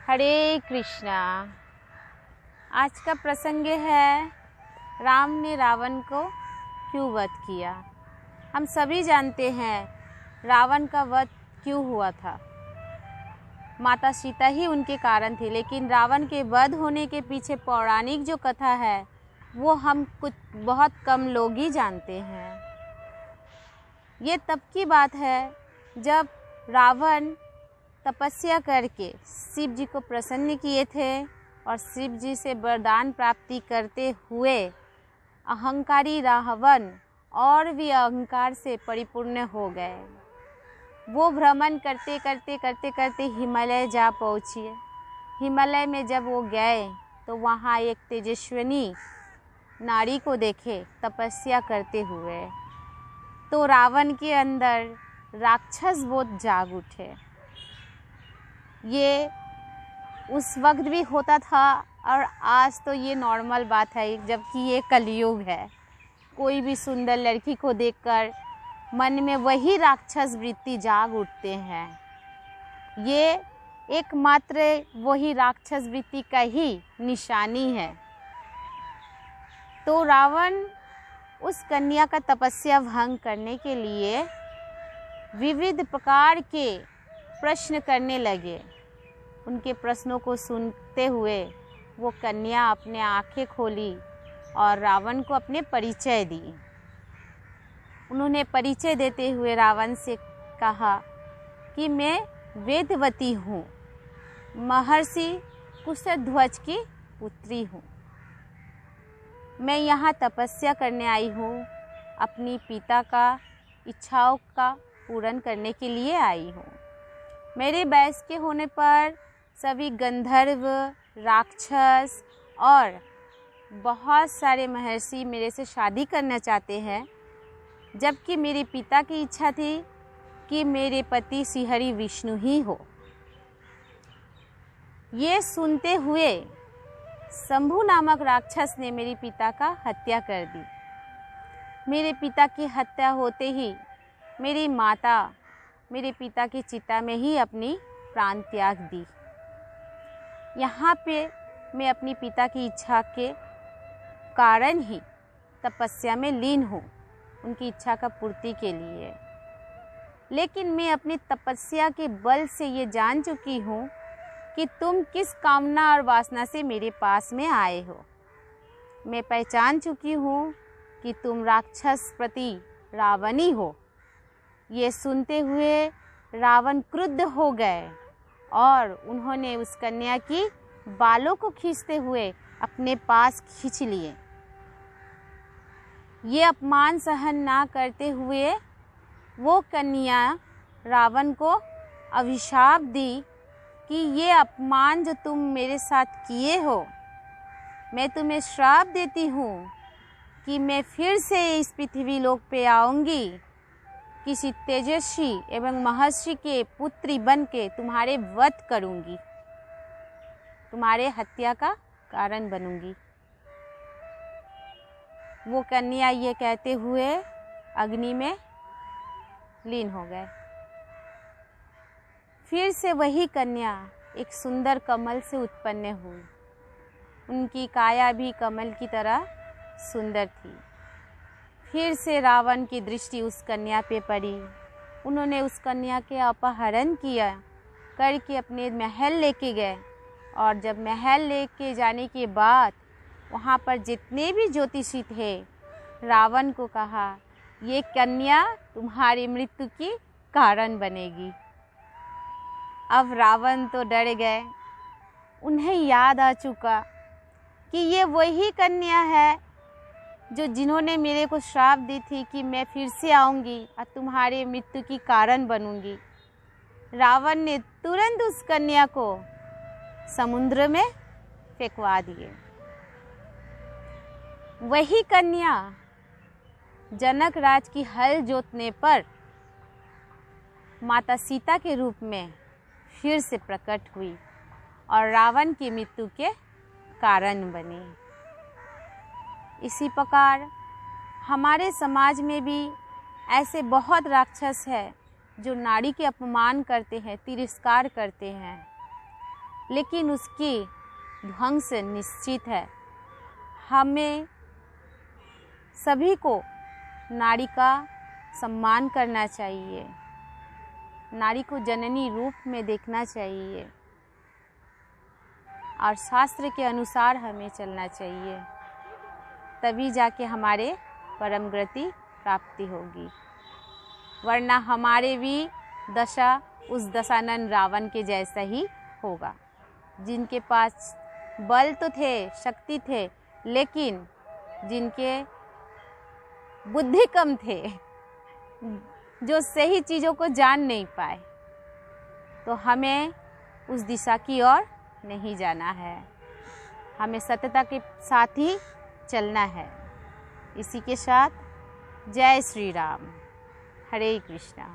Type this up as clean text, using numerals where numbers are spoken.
हरे कृष्णा। आज का प्रसंग है राम ने रावण को क्यों वध किया। हम सभी जानते हैं रावण का वध क्यों हुआ था। माता सीता ही उनके कारण थे, लेकिन रावण के वध होने के पीछे पौराणिक जो कथा है वो हम कुछ बहुत कम लोग ही जानते हैं। ये तब की बात है जब रावण तपस्या करके शिव जी को प्रसन्न किए थे और शिव जी से वरदान प्राप्ति करते हुए अहंकारी रावण और भी अहंकार से परिपूर्ण हो गए। वो भ्रमण करते करते हिमालय जा पहुँचे। हिमालय में जब वो गए तो वहाँ एक तेजस्विनी नारी को देखे तपस्या करते हुए, तो रावण के अंदर राक्षस बोध जाग उठे। ये उस वक्त भी होता था और आज तो ये नॉर्मल बात है, जबकि ये कलयुग है। कोई भी सुंदर लड़की को देखकर मन में वही राक्षस वृत्ति जाग उठते हैं। ये एकमात्र वही राक्षस वृत्ति का ही निशानी है। तो रावण उस कन्या का तपस्या भंग करने के लिए विविध प्रकार के प्रश्न करने लगे। उनके प्रश्नों को सुनते हुए वो कन्या अपने आंखें खोली और रावण को अपने परिचय दी। उन्होंने परिचय देते हुए रावण से कहा कि मैं वेदवती हूँ, महर्षि कुशध्वज की पुत्री हूँ। मैं यहाँ तपस्या करने आई हूँ, अपनी पिता का इच्छाओं का पूर्ण करने के लिए आई हूँ। मेरे वयस के होने पर सभी गंधर्व, राक्षस और बहुत सारे महर्षि मेरे से शादी करना चाहते हैं, जबकि मेरे पिता की इच्छा थी कि मेरे पति श्रीहरि विष्णु ही हो। ये सुनते हुए शंभु नामक राक्षस ने मेरे पिता का हत्या कर दी। मेरे पिता की हत्या होते ही मेरी माता मेरे पिता की चिता में ही अपनी प्राण त्याग दी। यहाँ पे मैं अपनी पिता की इच्छा के कारण ही तपस्या में लीन हूँ, उनकी इच्छा का पूर्ति के लिए। लेकिन मैं अपनी तपस्या के बल से ये जान चुकी हूँ कि तुम किस कामना और वासना से मेरे पास में आए हो। मैं पहचान चुकी हूँ कि तुम राक्षस प्रति रावणी हो। ये सुनते हुए रावण क्रुद्ध हो गए और उन्होंने उस कन्या की बालों को खींचते हुए अपने पास खींच लिए। ये अपमान सहन ना करते हुए वो कन्या रावण को अभिशाप दी कि ये अपमान जो तुम मेरे साथ किए हो, मैं तुम्हें श्राप देती हूँ कि मैं फिर से इस पृथ्वी लोक पे आऊँगी, किसी तेजस्वी एवं महर्षि के पुत्री बन के तुम्हारे वध करूँगी, तुम्हारे हत्या का कारण बनूँगी। वो कन्या ये कहते हुए अग्नि में लीन हो गए। फिर से वही कन्या एक सुंदर कमल से उत्पन्न हुई। उनकी काया भी कमल की तरह सुंदर थी। फिर से रावण की दृष्टि उस कन्या पे पड़ी। उन्होंने उस कन्या के अपहरण किया करके अपने महल लेके गए, और जब महल लेके जाने के बाद वहाँ पर जितने भी ज्योतिषी थे, रावण को कहा ये कन्या तुम्हारी मृत्यु की कारण बनेगी। अब रावण तो डर गए। उन्हें याद आ चुका कि ये वही कन्या है जो जिन्होंने मेरे को श्राप दी थी कि मैं फिर से आऊँगी और तुम्हारे मृत्यु की कारण बनूँगी। रावण ने तुरंत उस कन्या को समुद्र में फेंकवा दिए। वही कन्या जनक राज की हल जोतने पर माता सीता के रूप में फिर से प्रकट हुई और रावण की मृत्यु के कारण बनी। इसी प्रकार हमारे समाज में भी ऐसे बहुत राक्षस हैं जो नारी के अपमान करते हैं, तिरस्कार करते हैं। लेकिन उसकी ध्वंस निश्चित है। हमें सभी को नारी का सम्मान करना चाहिए, नारी को जननी रूप में देखना चाहिए और शास्त्र के अनुसार हमें चलना चाहिए, तभी जाके हमारे परम गति प्राप्ति होगी। वरना हमारे भी दशा उस दशानन रावण के जैसा ही होगा, जिनके पास बल तो थे, शक्ति थे, लेकिन जिनके बुद्धि कम थे, जो सही चीज़ों को जान नहीं पाए। तो हमें उस दिशा की ओर नहीं जाना है, हमें सत्यता के साथ ही चलना है। इसी के साथ जय श्री राम, हरे कृष्णा।